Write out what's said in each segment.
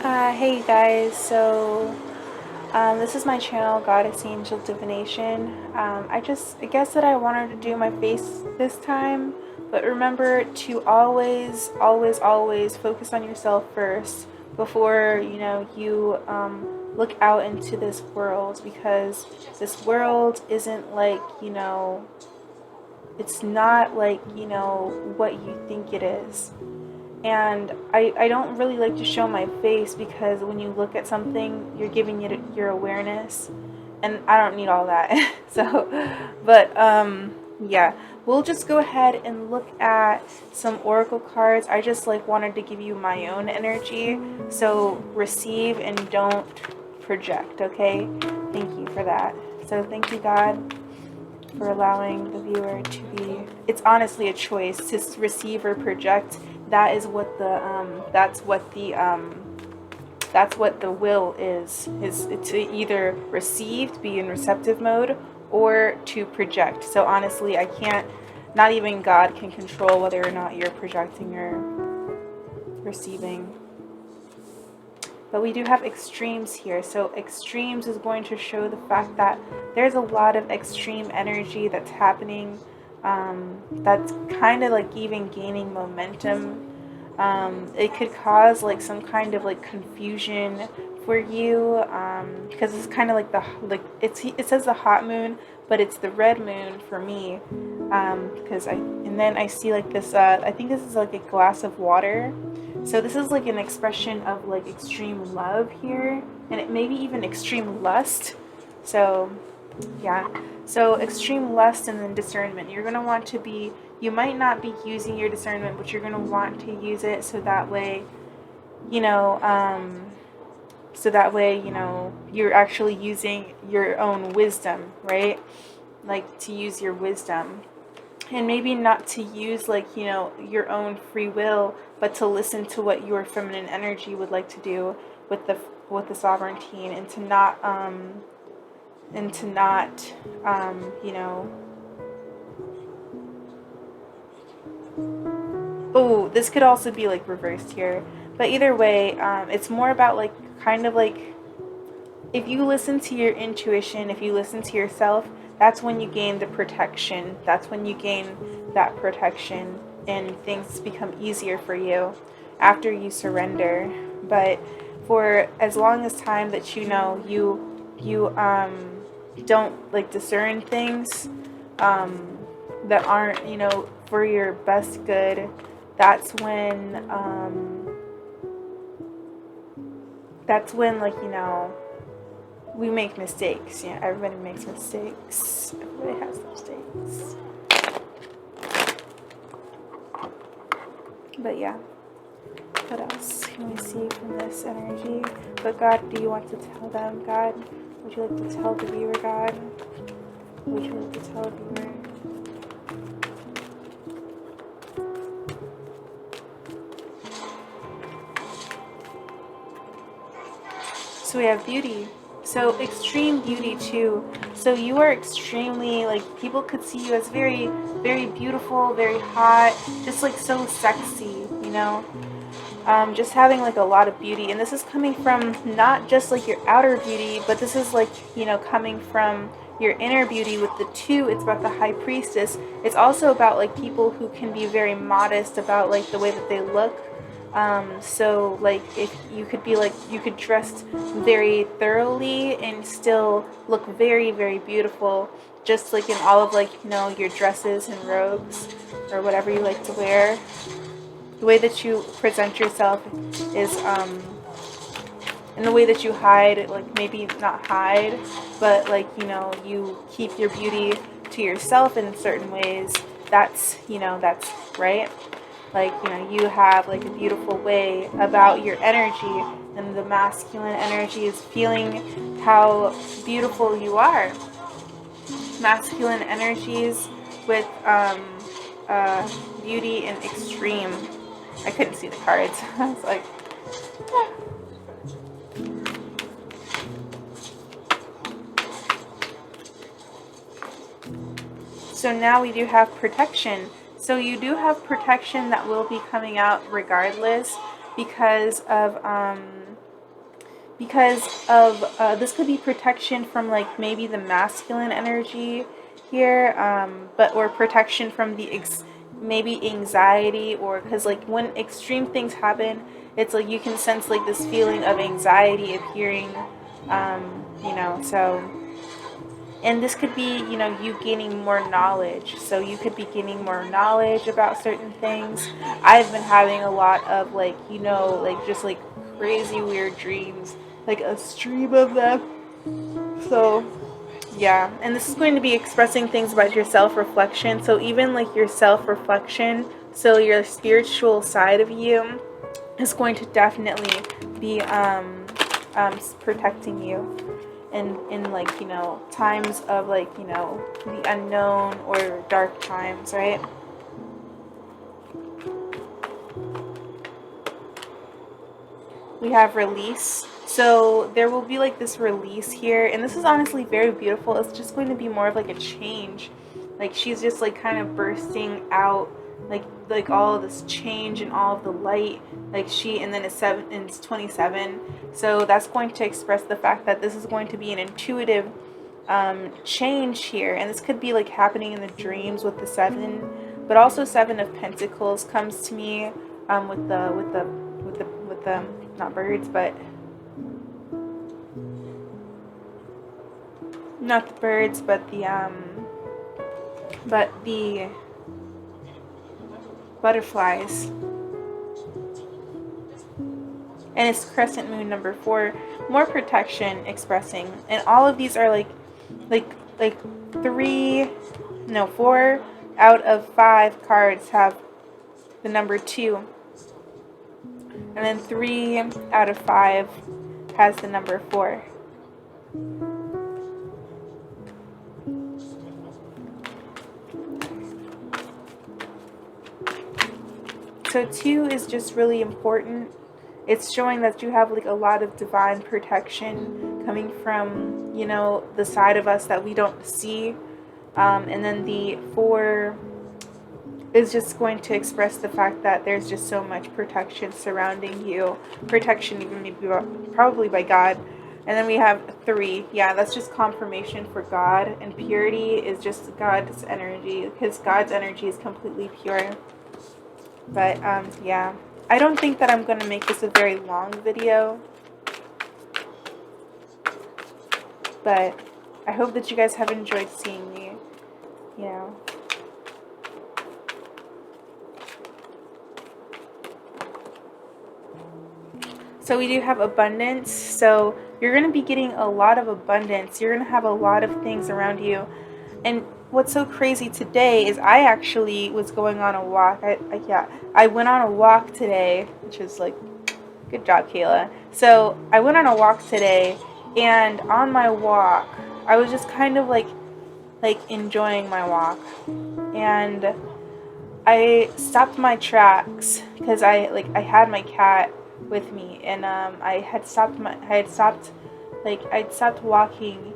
Hey guys, this is my channel, Goddess Angel Divination. I guess that I wanted to do my face this time, but remember to always focus on yourself first before, you look out into this world, because this world isn't like, it's not like, what you think it is. And I don't really like to show my face, because when you look at something, you're giving it your awareness, and I don't need all that. Yeah, we'll just go ahead and look at some oracle cards. I just like wanted to give you my own energy, so receive and don't project, okay? Thank you for that. So thank you, God, for allowing the viewer to be, it's honestly a choice to receive or project. That is what that's what the will is to either receive, to be in receptive mode, or to project. So honestly, I can't, not even God can control whether or not you're projecting or receiving. But we do have extremes here. So extremes is going to show the fact that there's a lot of extreme energy that's happening, that's kind of like even gaining momentum. It could cause like some kind of like confusion for you, because it's kind of like it says the hot moon, but it's the red moon for me, because I see like this, I think this is like a glass of water. So this is like an expression of like extreme love here, and it maybe even extreme lust. So yeah, so extreme lust and then discernment. You're going to want to be, you might not be using your discernment, but you're going to want to use it, so that way, you know, you're actually using your own wisdom, right? Like to use your wisdom. And maybe not to use like, your own free will, but to listen to what your feminine energy would like to do with the sovereignty, and to not you know, oh, this could also be like reversed here, but either way, it's more about like kind of like, if you listen to your intuition, if you listen to yourself, that's when you gain the protection. That's when you gain that protection, and things become easier for you after you surrender. But for as long as time that you don't like discern things that aren't, for your best good, that's when like, we make mistakes. Yeah, everybody makes mistakes. Everybody has mistakes. But yeah, what else can we see from this energy? But God, do you want to tell them, God? Would you like to tell the viewer, God? Would you like to tell the viewer? So we have beauty. So extreme beauty too. So you are extremely, like, people could see you as very, very beautiful, very hot, just like so sexy, just having like a lot of beauty. And this is coming from not just like your outer beauty, but this is like, coming from your inner beauty. With the two, it's about the high priestess. It's also about like people who can be very modest about like the way that they look. So like, if you could be like, you could dress very thoroughly and still look very, very beautiful, just like in all of like, your dresses and robes or whatever you like to wear. The way that you present yourself is, and the way that you hide, like maybe not hide, but like, you keep your beauty to yourself in certain ways. That's right. Like, you have like a beautiful way about your energy, and the masculine energy is feeling how beautiful you are. Masculine energies with beauty and extreme. I couldn't see the cards. I was like, yeah. So now we do have protection. So you do have protection that will be coming out regardless, because of because of this could be protection from like maybe the masculine energy here, but or protection from the maybe anxiety, or because like when extreme things happen, it's like you can sense like this feeling of anxiety appearing, so. And this could be, you gaining more knowledge. So you could be gaining more knowledge about certain things. I've been having a lot of like, like just like crazy weird dreams, like a stream of them. So yeah, and this is going to be expressing things about your self-reflection. So even like your self-reflection, so your spiritual side of you is going to definitely be protecting you in like, times of like, the unknown or dark times, right? We have release. So there will be like this release here, and this is honestly very beautiful. It's just going to be more of like a change. Like she's just like kind of bursting out like all of this change and all of the light. Like and then it's 27. So that's going to express the fact that this is going to be an intuitive change here, and this could be like happening in the dreams with the 7, but also 7 of Pentacles comes to me with the not birds, but not the birds, but the butterflies. And it's crescent moon number 4, more protection expressing. And all of these are like 4 out of 5 cards have the number 2. And then 3 out of 5 has the number 4. So 2 is just really important. It's showing that you have like a lot of divine protection coming from, the side of us that we don't see. And then the 4 is just going to express the fact that there's just so much protection surrounding you. Protection even maybe probably by God. And then we have 3. Yeah, that's just confirmation for God. And purity is just God's energy, because God's energy is completely pure. But yeah, I don't think that I'm going to make this a very long video. But I hope that you guys have enjoyed seeing me, So we do have abundance. So you're going to be getting a lot of abundance. You're going to have a lot of things around you. And what's so crazy today is I actually was going on a walk. I went on a walk today, which is like, good job, Kayla. So I went on a walk today, and on my walk, I was just kind of like enjoying my walk. And I stopped my tracks because I had my cat with me, and I'd stopped walking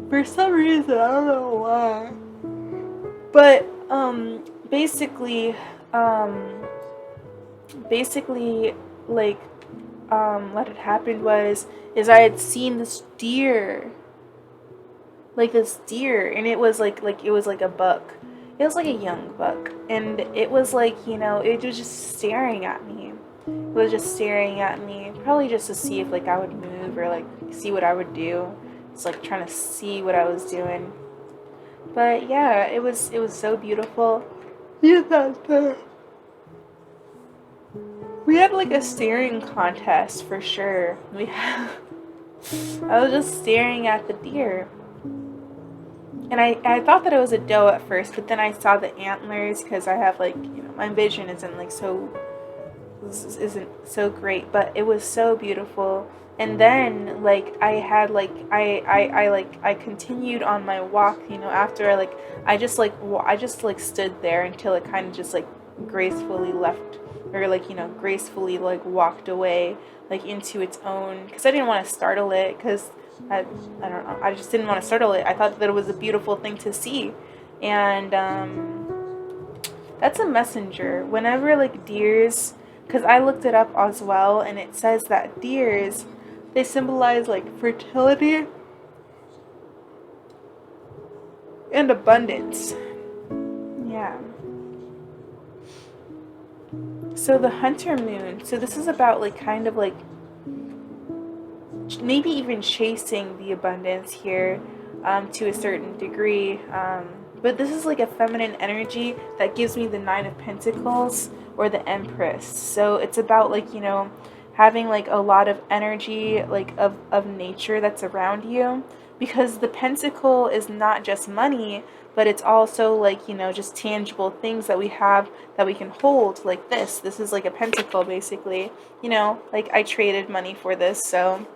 for some reason. I don't know why, but basically what had happened is I had seen this deer, and it was like it was like a buck. It was like a young buck, and it was like, it was just staring at me. It was just staring at me, probably just to see if like I would move or like see what I would do. It's like trying to see what I was doing. But yeah, it was so beautiful. We had like a staring contest for sure. I was just staring at the deer. And I thought that it was a doe at first, but then I saw the antlers, because I have like, my vision isn't so great, but it was so beautiful. And then I continued on my walk, after I just stood there until it kind of just like gracefully left, or gracefully walked away into its own, because I didn't want to startle it, because I don't know, I just didn't want to startle it. I thought that it was a beautiful thing to see. And that's a messenger. Whenever deers, because I looked it up as well, and it says that deers, They symbolize like fertility and abundance. Yeah. So the hunter moon, so this is about like kind of like maybe even chasing the abundance here, to a certain degree. But this is like a feminine energy that gives me the Nine of Pentacles or the Empress. So it's about like, you know, having like a lot of energy like of nature that's around you, because the pentacle is not just money, but it's also like, you know, just tangible things that we have that we can hold, like this is like a pentacle basically, you know, like I traded money for this. So,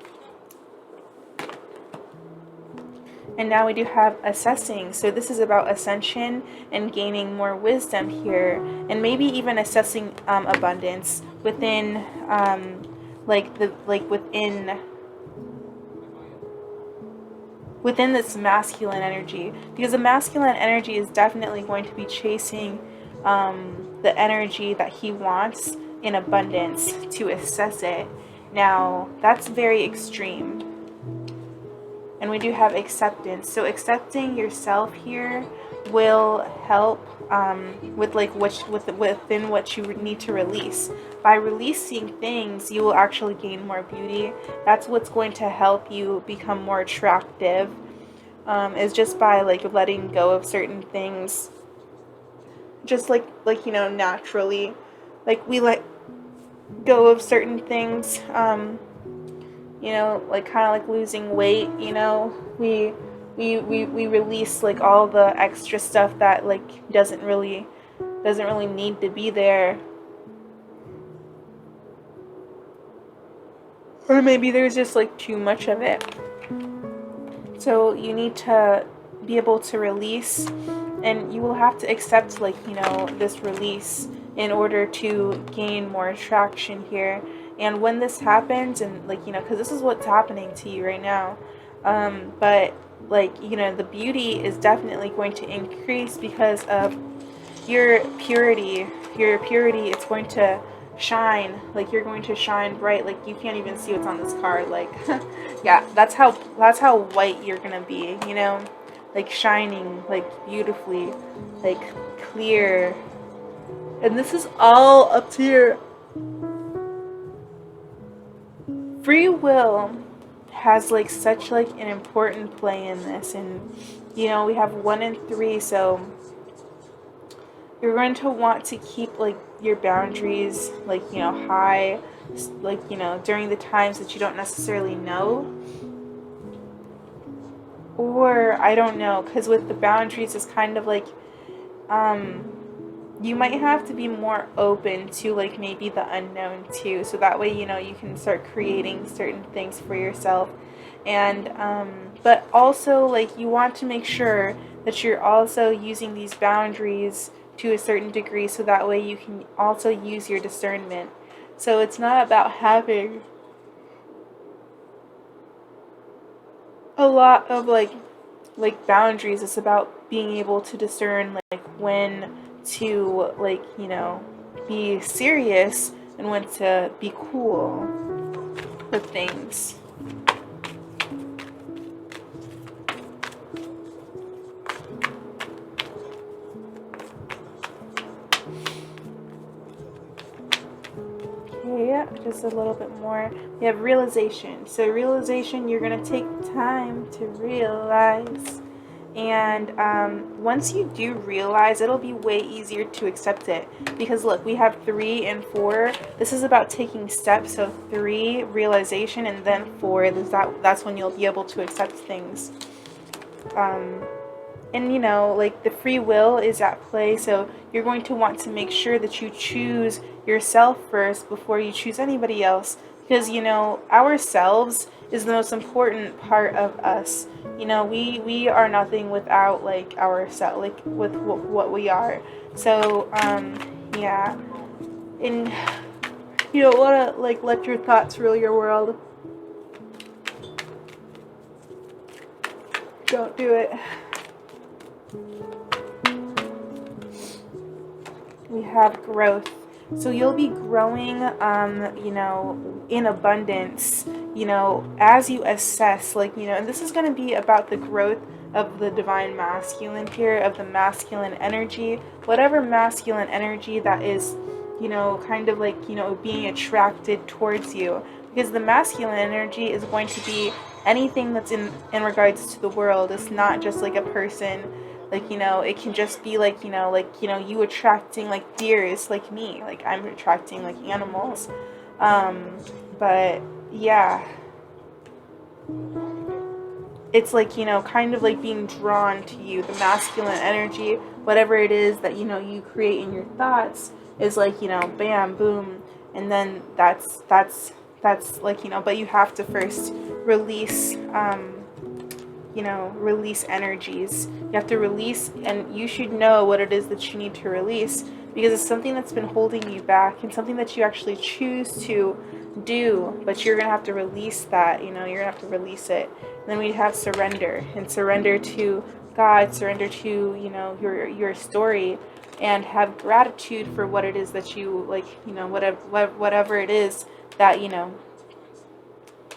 and now we do have assessing. So this is about ascension and gaining more wisdom here, and maybe even assessing abundance within within this masculine energy, because the masculine energy is definitely going to be chasing the energy that he wants in abundance to assess it. Now that's very extreme. And we do have acceptance. So accepting yourself here will help with like within what you need to release. By releasing things, you will actually gain more beauty. That's what's going to help you become more attractive. Is just by like letting go of certain things. Just like you know, naturally, like we let go of certain things. You know, like kind of like losing weight, you know, we release like all the extra stuff that like doesn't really need to be there, or maybe there's just like too much of it. So you need to be able to release, and you will have to accept like, you know, this release in order to gain more attraction here. And when this happens, and like, you know, because this is what's happening to you right now, but like, you know, the beauty is definitely going to increase because of your purity. Your purity, it's going to shine, like you're going to shine bright, like you can't even see what's on this card, like yeah, that's how white you're gonna be, you know, like shining like beautifully, like clear. And this is all up to your free will. Has like such like an important play in this. And you know, we have 1 and 3, so you're going to want to keep like your boundaries like, you know, high, like, you know, during the times that you don't necessarily know, or I don't know, because with the boundaries it's kind of like you might have to be more open to like maybe the unknown too, so that way, you know, you can start creating certain things for yourself. And but also like you want to make sure that you're also using these boundaries to a certain degree, so that way you can also use your discernment. So it's not about having a lot of like boundaries. It's about being able to discern like when to like, you know, be serious and when to be cool with things. Okay, just a little bit more. We have realization. So realization, you're going to take time to realize. And once you do realize, it'll be way easier to accept it. Because look, we have 3 and 4. This is about taking steps. So 3, realization, and then 4. That's when you'll be able to accept things. And you know, like the free will is at play, so you're going to want to make sure that you choose yourself first before you choose anybody else, because you know, ourselves is the most important part of us. You know, we are nothing without like ourselves, like with what we are. So yeah, and you don't want to like let your thoughts rule your world. Don't do it. We have growth. So you'll be growing, in abundance, as you assess, and this is going to be about the growth of the divine masculine here, of the masculine energy, whatever masculine energy that is, kind of being attracted towards you. Because the masculine energy is going to be anything that's in regards to the world. It's not just like a person. It can just be you attracting like deers, like me, like I'm attracting like animals. But yeah, it's kind of like being drawn to you. The masculine energy, whatever it is that you create in your thoughts, is bam, boom, and then that's but you have to first release, release energies. You have to release, and you should know what it is that you need to release, because it's something that's been holding you back and something that you actually choose to do, but you're gonna have to release that. You're gonna have to release it. And then we have surrender, and surrender to God, surrender to your story, and have gratitude for what it is that you whatever it is that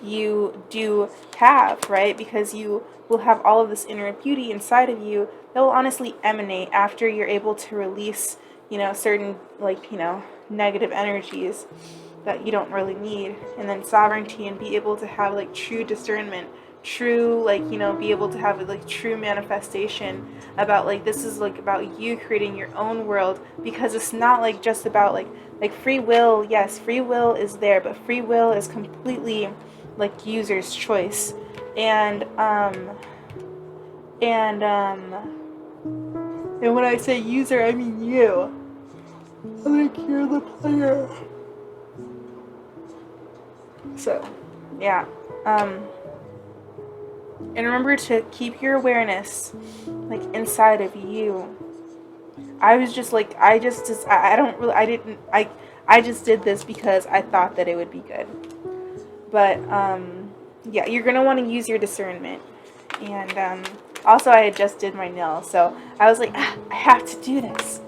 you do have, right? Because you will have all of this inner beauty inside of you that will honestly emanate after you're able to release, certain negative energies that you don't really need. And then sovereignty, and be able to have true discernment, true be able to have true manifestation about this is about you creating your own world, because it's not just about free will. Yes, free will is there, but free will is completely user's choice. And when I say user, I mean you. You're the player. So yeah, and remember to keep your awareness inside of you. I was just I just did this because I thought that it would be good. But yeah, you're gonna want to use your discernment. And also, I had just did my nails, so I was like, I have to do this.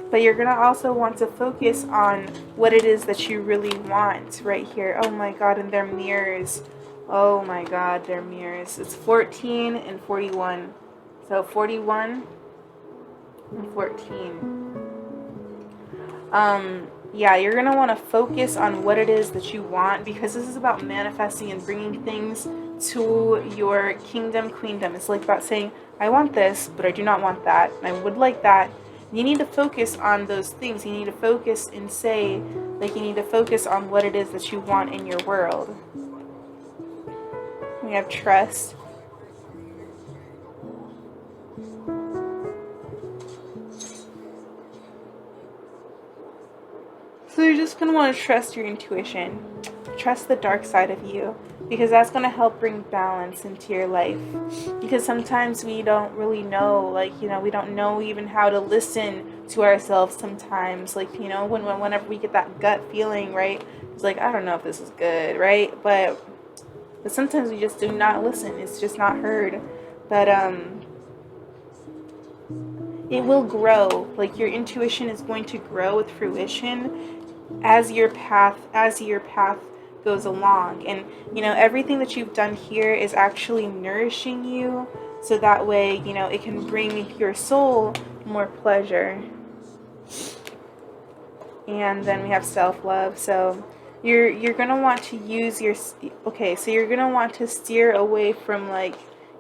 But you're gonna also want to focus on what it is that you really want right here. Oh my God, and their mirrors. Oh my God, their mirrors. It's 14 and 41. So 41 and 14. Yeah, you're gonna want to focus on what it is that you want, because this is about manifesting and bringing things to your kingdom, queendom. It's about saying, I want this, but I do not want that, and I would like that. You need to focus on those things. You need to focus and say, you need to focus on what it is that you want in your world. We have trust. So you're just going to want to trust your intuition. Trust the dark side of you, because that's going to help bring balance into your life. Because sometimes we don't really know, we don't know even how to listen to ourselves sometimes. Whenever we get that gut feeling, right? It's I don't know if this is good, right? But sometimes we just do not listen. It's just not heard. But it will grow. Your intuition is going to grow with fruition as your path goes along. And everything that you've done here is actually nourishing you, so that way it can bring your soul more pleasure. And then we have self-love. So you're gonna want to use your so you're gonna want to steer away from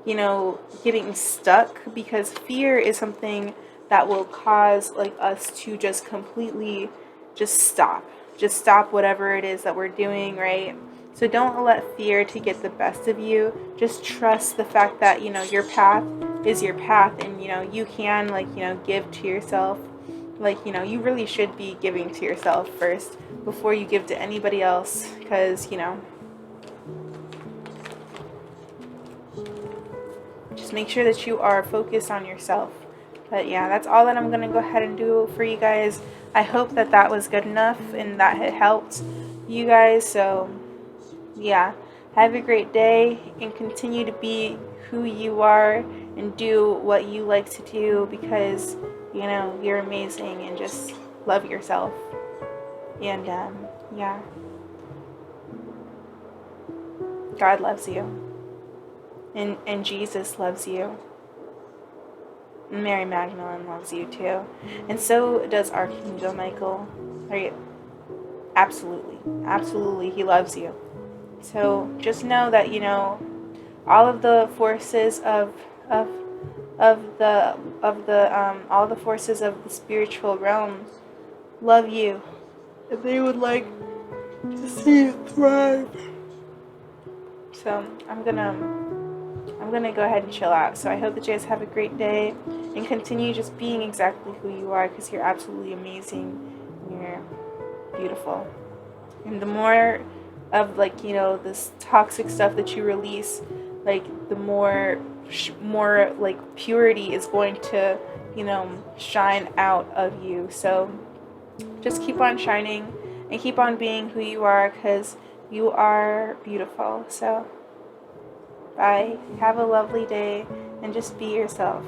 getting stuck, because fear is something that will cause us to just completely just stop whatever it is that we're doing, right? So don't let fear to get the best of you. Just trust the fact that your path is your path, and you can give to yourself. You really should be giving to yourself first before you give to anybody else, because just make sure that you are focused on yourself. But yeah, that's all that I'm going to go ahead and do for you guys. I hope that that was good enough and that it helped you guys. So yeah, have a great day and continue to be who you are and do what you like to do, because you know, you're amazing, and just love yourself. And yeah, God loves you, and Jesus loves you. And Mary Magdalene loves you too, and so does Archangel Michael. Right? Absolutely, absolutely, he loves you. So just know that, you know, all of the forces of all the forces of the spiritual realm love you, and they would like to see you thrive. So I'm gonna go ahead and chill out. So I hope that you guys have a great day and continue just being exactly who you are, because you're absolutely amazing. You're beautiful. And the more of, like, you know, this toxic stuff that you release, like, the more like purity is going to, you know, shine out of you. So just keep on shining and keep on being who you are, because you are beautiful. So bye, have a lovely day, and just be yourself.